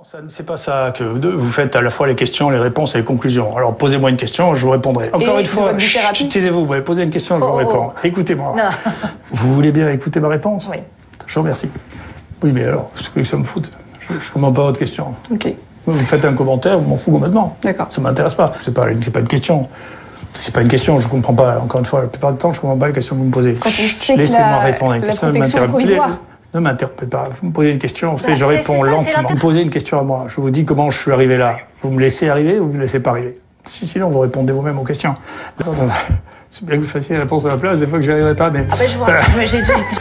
C'est pas ça que vous faites à la fois les questions, les réponses et les conclusions. Alors posez-moi une question, je vous répondrai. Encore une fois, taisez-vous, vous m'avez posé une question, je vous réponds. Écoutez-moi. Vous voulez bien écouter ma réponse? Oui. Je vous remercie. Oui, mais alors, ce que ça me fout, je ne comprends pas votre question. Ok. Vous faites un commentaire, vous m'en fout complètement. D'accord. Ça m'intéresse pas. C'est pas une question. C'est pas une question, je comprends pas. Encore une fois, la plupart du temps, je comprends pas les questions que vous me posez. Laissez-moi répondre à une question. Ne m'interrompez pas. Vous me posez une question, je réponds lentement. Vous me posez une question à moi. Je vous dis comment je suis arrivé là. Vous me laissez arriver ou vous me laissez pas arriver? Sinon, vous répondez vous-même aux questions. C'est bien que vous fassiez la réponse à la place, des fois que j'y arriverai pas, mais... Ah ben je vois, j'ai déjà dit.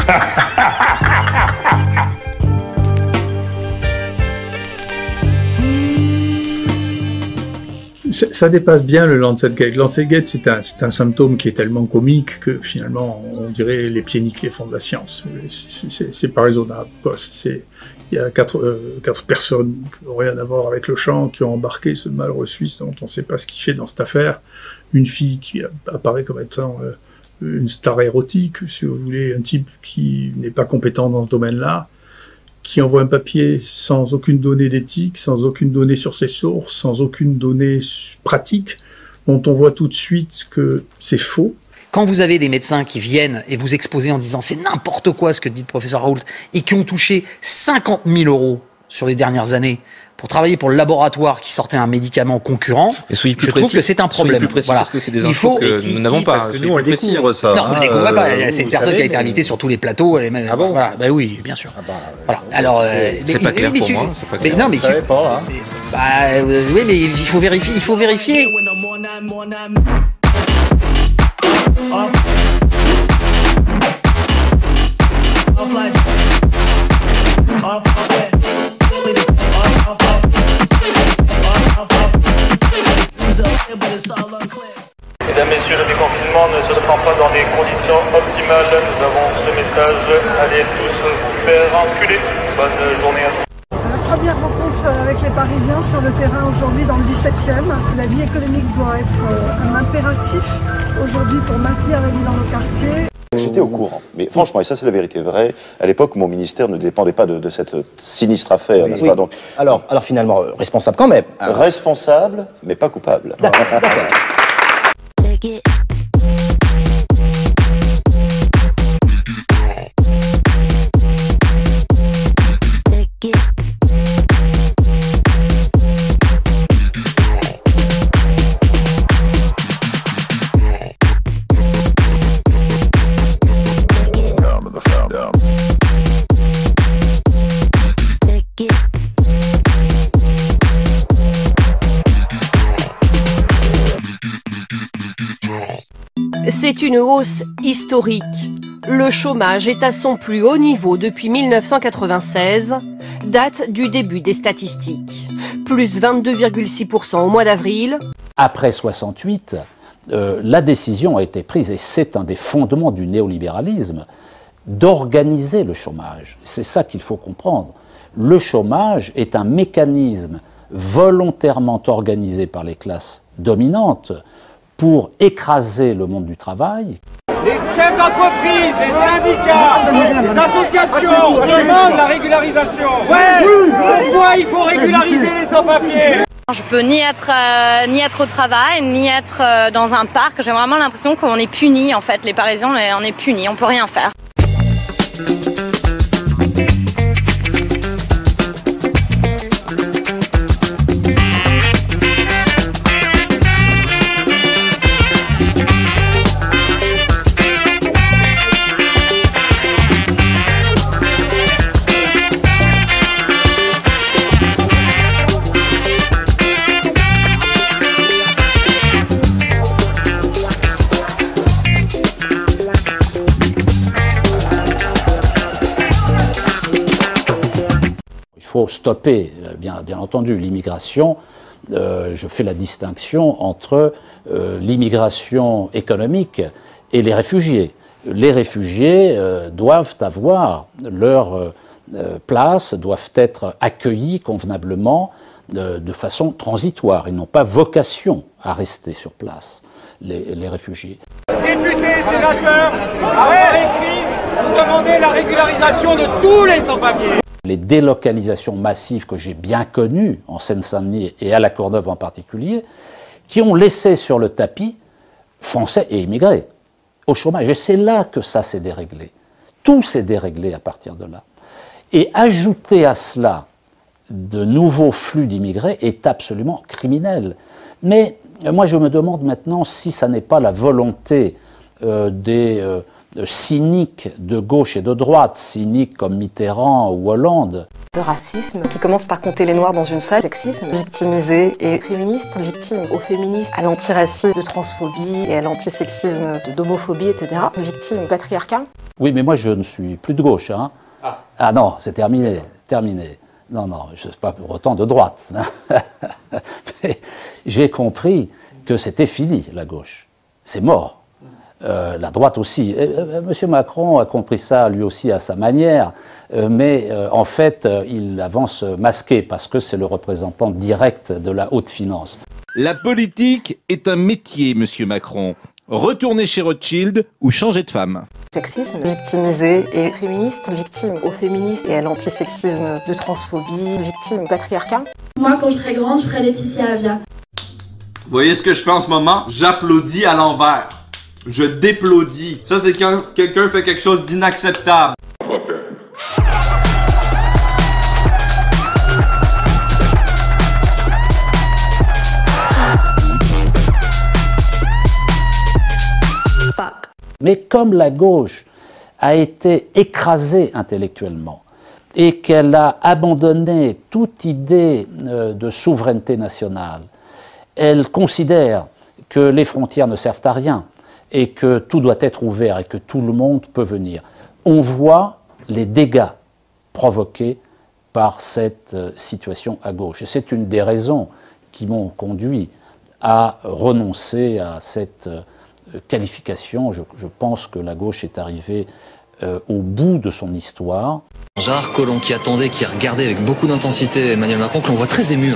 Ça dépasse bien le Lancet-Gate. Lancet-Gate, c'est un symptôme qui est tellement comique que finalement, on dirait les pieds niqués font de la science. C'est pas raisonnable. Il y a quatre personnes qui n'ont rien à voir avec le chant, qui ont embarqué ce malheureux Suisse dont on ne sait pas ce qu'il fait dans cette affaire. Une fille qui apparaît comme étant une star érotique, si vous voulez, un type qui n'est pas compétent dans ce domaine-là, qui envoie un papier sans aucune donnée d'éthique, sans aucune donnée sur ses sources, sans aucune donnée pratique, dont on voit tout de suite que c'est faux. Quand vous avez des médecins qui viennent et vous exposez en disant c'est n'importe quoi ce que dit le professeur Raoult, et qui ont touché 50 000 € sur les dernières années pour travailler pour le laboratoire qui sortait un médicament concurrent, je trouve que c'est un problème. Voilà. Parce que c'est des infos que nous n'avons pas. Parce que nous, on le découvre, ça. Non, vous ne le découvrez pas. C'est une personne qui a été invitée sur tous les plateaux. Ah bon? Voilà. Bah oui, bien sûr. Voilà. Alors, c'est pas clair pour moi. Mais non, mais vous savez pas. Oui, mais il faut vérifier. Il faut vérifier. Mesdames, Messieurs, le déconfinement ne se prend pas dans des conditions optimales. Nous avons ce message. Allez tous vous faire enculer. Bonne journée à tous. La première rencontre avec les Parisiens sur le terrain aujourd'hui dans le 17e. La vie économique doit être un impératif aujourd'hui pour maintenir la vie dans nos quartiers. J'étais au courant, mais franchement, et ça c'est la vérité vraie, à l'époque mon ministère ne dépendait pas de cette sinistre affaire, n'est-ce pas? Donc, alors finalement, responsable quand même. Responsable, mais pas coupable. D'accord. C'est une hausse historique. Le chômage est à son plus haut niveau depuis 1996, date du début des statistiques. Plus 22,6% au mois d'avril. Après 68, la décision a été prise, et c'est un des fondements du néolibéralisme, d'organiser le chômage. C'est ça qu'il faut comprendre. Le chômage est un mécanisme volontairement organisé par les classes dominantes pour écraser le monde du travail. Les chefs d'entreprise, les syndicats, les associations demandent la régularisation. Pourquoi il faut régulariser les sans-papiers? Je peux ni être au travail, ni être dans un parc. J'ai vraiment l'impression qu'on est punis, en fait. Les Parisiens, on est punis, on peut rien faire. Il faut stopper, bien entendu, l'immigration. Je fais la distinction entre l'immigration économique et les réfugiés. Les réfugiés doivent avoir leur place, doivent être accueillis convenablement de façon transitoire. Ils n'ont pas vocation à rester sur place, les réfugiés. Députés, sénateurs, avoir écrit, vous demandez la régularisation de tous les sans-papiers. Les délocalisations massives que j'ai bien connues en Seine-Saint-Denis et à la Courneuve en particulier, qui ont laissé sur le tapis Français et immigrés au chômage. Et c'est là que ça s'est déréglé. Tout s'est déréglé à partir de là. Et ajouter à cela de nouveaux flux d'immigrés est absolument criminel. Mais moi je me demande maintenant si ça n'est pas la volonté des cyniques de gauche et de droite, cyniques comme Mitterrand ou Hollande. De racisme qui commence par compter les noirs dans une salle, sexisme, victimisé et féministe, victime aux féministes, à l'antiracisme, de transphobie et à l'antisexisme, d'homophobie, etc. Victime au patriarcat. Oui, mais moi je ne suis plus de gauche. Hein. Ah non, c'est terminé, terminé. Non, non, je ne suis pas pour autant de droite. Mais j'ai compris que c'était fini, la gauche. C'est mort. La droite aussi. Monsieur Macron a compris ça lui aussi à sa manière, mais en fait, il avance masqué parce que c'est le représentant direct de la haute finance. La politique est un métier, monsieur Macron. Retourner chez Rothschild ou changer de femme. Sexisme, victimisé et féministe, victime aux féministes et à l'antisexisme, de transphobie, victime au patriarcat. Moi, quand je serai grande, je serai Laetitia Avia. Vous voyez ce que je fais en ce moment? J'applaudis à l'envers. Je déplaudis. Ça, c'est quand quelqu'un fait quelque chose d'inacceptable. Mais comme la gauche a été écrasée intellectuellement et qu'elle a abandonné toute idée de souveraineté nationale, elle considère que les frontières ne servent à rien et que tout doit être ouvert et que tout le monde peut venir. On voit les dégâts provoqués par cette situation à gauche. Et c'est une des raisons qui m'ont conduit à renoncer à cette qualification. Je pense que la gauche est arrivée au bout de son histoire. Gérard Collomb qui attendait, qui regardait avec beaucoup d'intensité Emmanuel Macron, que l'on voit très ému.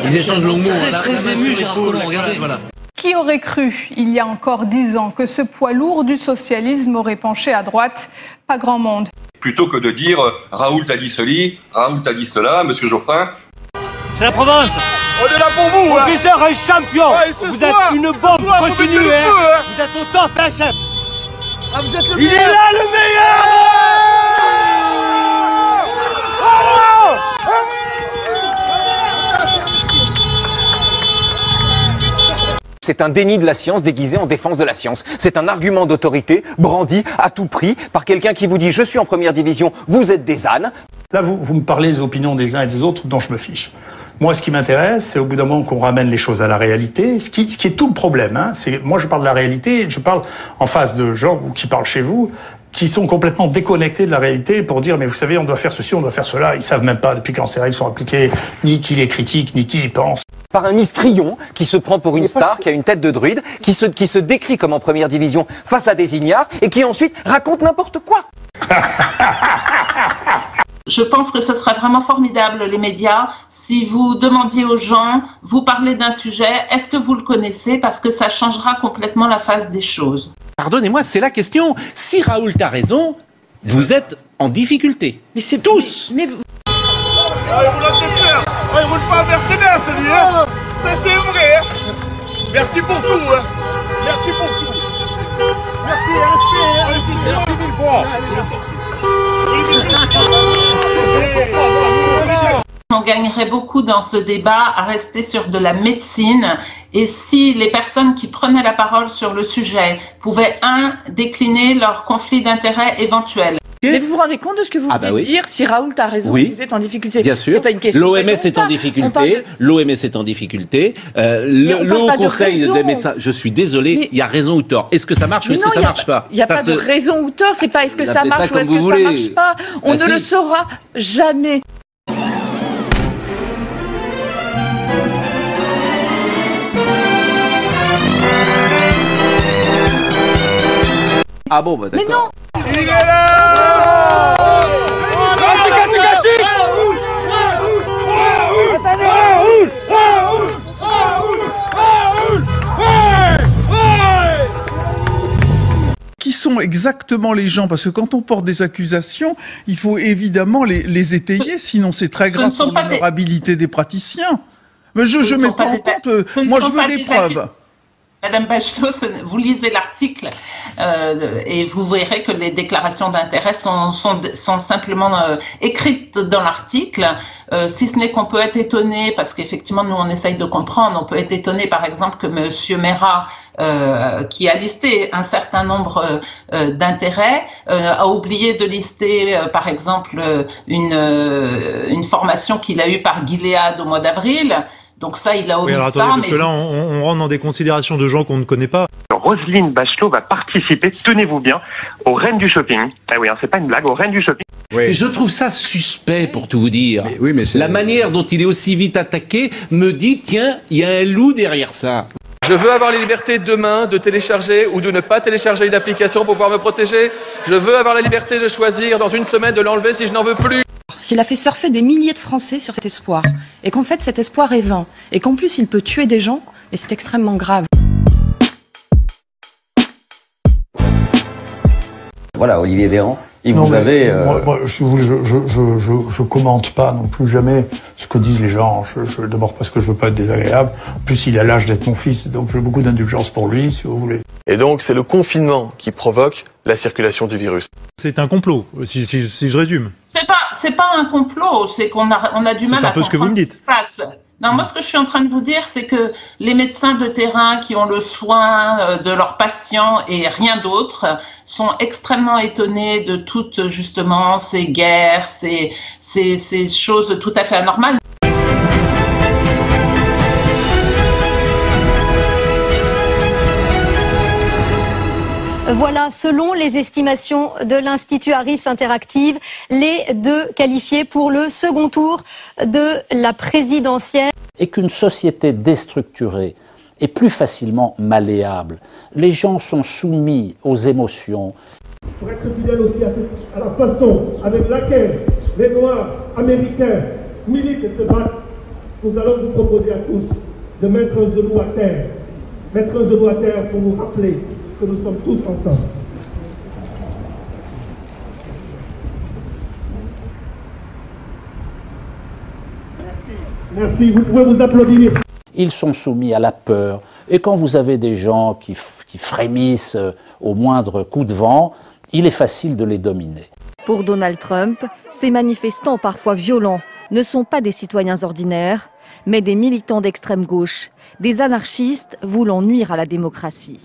Ils échangent le mot. Très ému, Gérard Collomb, regardez. Voilà. Qui aurait cru, il y a encore 10 ans, que ce poids lourd du socialisme aurait penché à droite? Pas grand monde. Plutôt que de dire Raoult a dit ceci, Raoult a dit cela, monsieur Geoffrin. C'est la province. On est là pour vous. Professeur est champion. Vous êtes une bombe continue. Vous êtes au top, hein, chef. Ah, vous êtes le meilleur. Il est là, le meilleur. C'est un déni de la science déguisé en défense de la science. C'est un argument d'autorité brandi à tout prix par quelqu'un qui vous dit « je suis en première division, vous êtes des ânes ». Là, vous me parlez des opinions des uns et des autres dont je me fiche. Moi, ce qui m'intéresse, c'est au bout d'un moment qu'on ramène les choses à la réalité, ce qui est tout le problème. Hein. Moi, je parle de la réalité, je parle en face de gens qui parlent chez vous, qui sont complètement déconnectés de la réalité pour dire « mais vous savez, on doit faire ceci, on doit faire cela ». Ils savent même pas, depuis quand ces règles sont appliquées, ni qui les critique, ni qui y pense. Par un histrion qui se prend pour une star, qui a une tête de druide, qui se décrit comme en première division face à des ignares, et qui ensuite raconte n'importe quoi. Je pense que ce serait vraiment formidable, les médias, si vous demandiez aux gens, vous parlez d'un sujet, est-ce que vous le connaissez? Parce que ça changera complètement la face des choses. Pardonnez-moi, c'est la question. Si Raoult a raison, vous êtes en difficulté. Mais c'est tous. Mais vous... il roule un Tesla. Il roule pas un Mercedes, celui-là. Ça, c'est vrai. Merci pour tout. Hein. Merci pour tout. Merci, merci mille fois. On gagnerait beaucoup dans ce débat à rester sur de la médecine, et si les personnes qui prenaient la parole sur le sujet pouvaient, décliner leur conflit d'intérêts éventuel. Mais vous vous rendez compte de ce que vous voulez dire? Si Raoult a raison, vous êtes en difficulté. Bien sûr. Pas une question. L'OMS est en difficulté. L'OMS est en difficulté. Le Haut Conseil des médecins. Je suis désolé, il y a raison ou tort. Est-ce que ça marche ou est-ce que ça marche pas? Il n'y a pas de raison ou tort. C'est pas est-ce que ça marche ou est-ce que ça marche pas. On ne le saura jamais. Ah bon, bah d'accord. Mais non. Il est là. Qui sont sont exactement les gens? Parce que quand on porte des accusations, il faut évidemment les étayer, sinon c'est très grave pour l'honorabilité des praticiens. Mais je ne mets pas en compte. Moi, je veux des preuves. Madame Bachelot, vous lisez l'article et vous verrez que les déclarations d'intérêt sont simplement écrites dans l'article, si ce n'est qu'on peut être étonné, parce qu'effectivement, nous, on essaye de comprendre, on peut être étonné, par exemple, que Monsieur Mera, qui a listé un certain nombre d'intérêts, a oublié de lister, par exemple, une formation qu'il a eue par Gilead au mois d'avril. Donc ça, il a omis alors, attendez, parce que là, on rentre dans des considérations de gens qu'on ne connaît pas. Roselyne Bachelot va participer, tenez-vous bien, aux Reines du Shopping. Ah oui, hein, c'est pas une blague, aux Reines du Shopping. Oui. Et je trouve ça suspect, pour tout vous dire. Mais la manière dont il est aussi vite attaqué me dit, tiens, il y a un loup derrière ça. Je veux avoir la liberté demain de télécharger ou de ne pas télécharger une application pour pouvoir me protéger. Je veux avoir la liberté de choisir dans une semaine de l'enlever si je n'en veux plus. S'il a fait surfer des milliers de Français sur cet espoir, et qu'en fait cet espoir est vain, et qu'en plus il peut tuer des gens, mais c'est extrêmement grave. Voilà, Olivier Véran, et vous avez... Moi, je commente pas non plus jamais ce que disent les gens. D'abord parce que je veux pas être désagréable. En plus, il a l'âge d'être mon fils, donc j'ai beaucoup d'indulgence pour lui, si vous voulez. Et donc, c'est le confinement qui provoque la circulation du virus. C'est un complot, si je résume. C'est pas un complot, c'est qu'on a du mal à comprendre c'est un peu ce que vous me dites. Ce qui se passe. Non, moi, ce que je suis en train de vous dire, c'est que les médecins de terrain qui ont le soin de leurs patients et rien d'autre sont extrêmement étonnés de toutes, justement, ces guerres, ces choses tout à fait anormales. Voilà, selon les estimations de l'Institut Harris Interactive, les deux qualifiés pour le second tour de la présidentielle. Et qu'une société déstructurée est plus facilement malléable. Les gens sont soumis aux émotions. Pour être fidèle aussi à la façon avec laquelle les Noirs américains militent et se battent, nous allons vous proposer à tous de mettre un genou à terre. Mettre un genou à terre pour nous rappeler que nous sommes tous ensemble. Merci, vous pouvez vous applaudir. Ils sont soumis à la peur. Et quand vous avez des gens qui frémissent au moindre coup de vent, il est facile de les dominer. Pour Donald Trump, ces manifestants parfois violents ne sont pas des citoyens ordinaires, mais des militants d'extrême gauche, des anarchistes voulant nuire à la démocratie.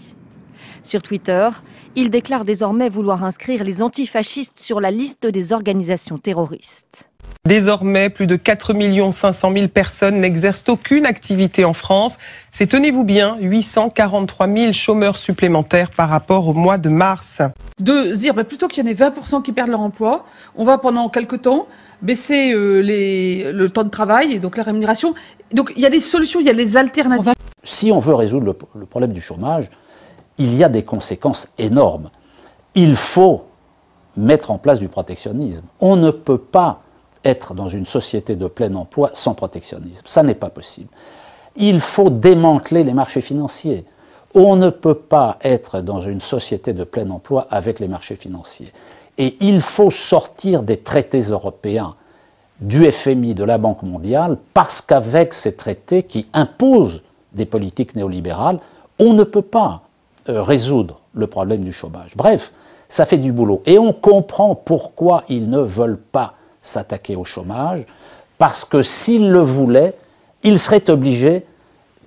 Sur Twitter, il déclare désormais vouloir inscrire les antifascistes sur la liste des organisations terroristes. Désormais, plus de 4 500 000 personnes n'exercent aucune activité en France. C'est, tenez-vous bien, 843 000 chômeurs supplémentaires par rapport au mois de mars. De se dire, plutôt qu'il y en ait 20% qui perdent leur emploi, on va pendant quelques temps baisser le temps de travail et donc la rémunération. Donc il y a des solutions, il y a des alternatives. Si on veut résoudre le problème du chômage, il y a des conséquences énormes. Il faut mettre en place du protectionnisme. On ne peut pas être dans une société de plein emploi sans protectionnisme. Ça n'est pas possible. Il faut démanteler les marchés financiers. On ne peut pas être dans une société de plein emploi avec les marchés financiers. Et il faut sortir des traités européens, du FMI, de la Banque mondiale, parce qu'avec ces traités qui imposent des politiques néolibérales, on ne peut pas résoudre le problème du chômage. Bref, ça fait du boulot. Et on comprend pourquoi ils ne veulent pas s'attaquer au chômage, parce que s'ils le voulaient, ils seraient obligés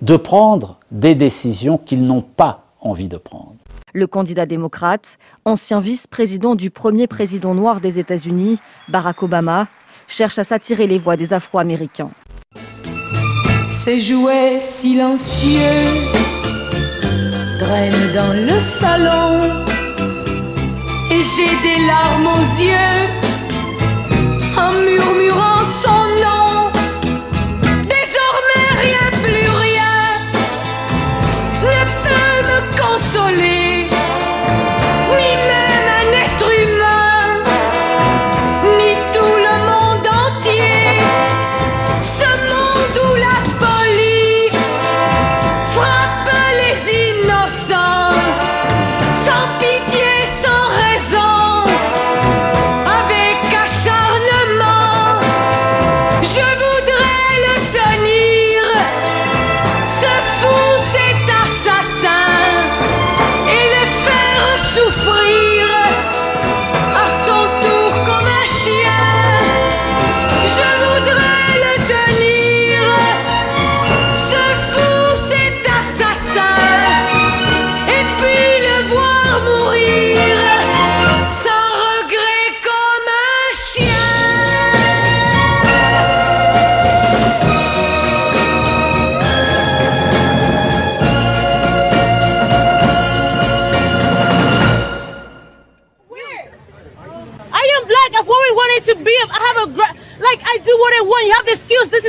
de prendre des décisions qu'ils n'ont pas envie de prendre. Le candidat démocrate, ancien vice-président du premier président noir des États-Unis, Barack Obama, cherche à s'attirer les voix des Afro-Américains. Ces jouets silencieux traînent dans le salon et j'ai des larmes aux yeux en murmurant son nom. Désormais rien, plus rien ne peut me consoler, ni même un être humain, ni tout le monde entier. Ce monde où la folie frappe les innocents, sans pitié, sans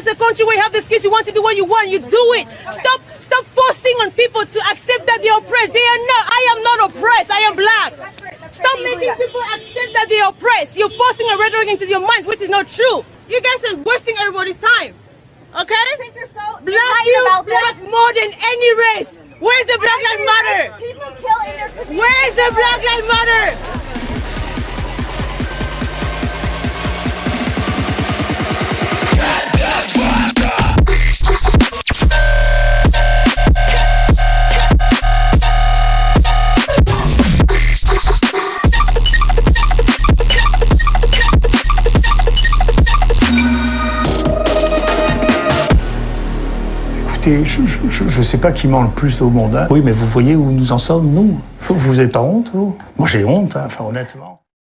is a country where you have the skills, you want to do what you want, you do it. Stop forcing on people to accept that they're oppressed. They are not. I am not oppressed. I am black. Stop making people accept that they're oppressed. You're forcing a rhetoric into your minds, which is not true. You guys are wasting everybody's time. Okay? Black more than any race. Where's the Black Lives Matter? People kill in their community. Where's the Black Lives Matter? Écoutez, je sais pas qui ment le plus au monde. Hein. Oui, mais vous voyez où nous en sommes, nous. Vous avez pas honte, vous? Moi, j'ai honte, hein, enfin, honnêtement.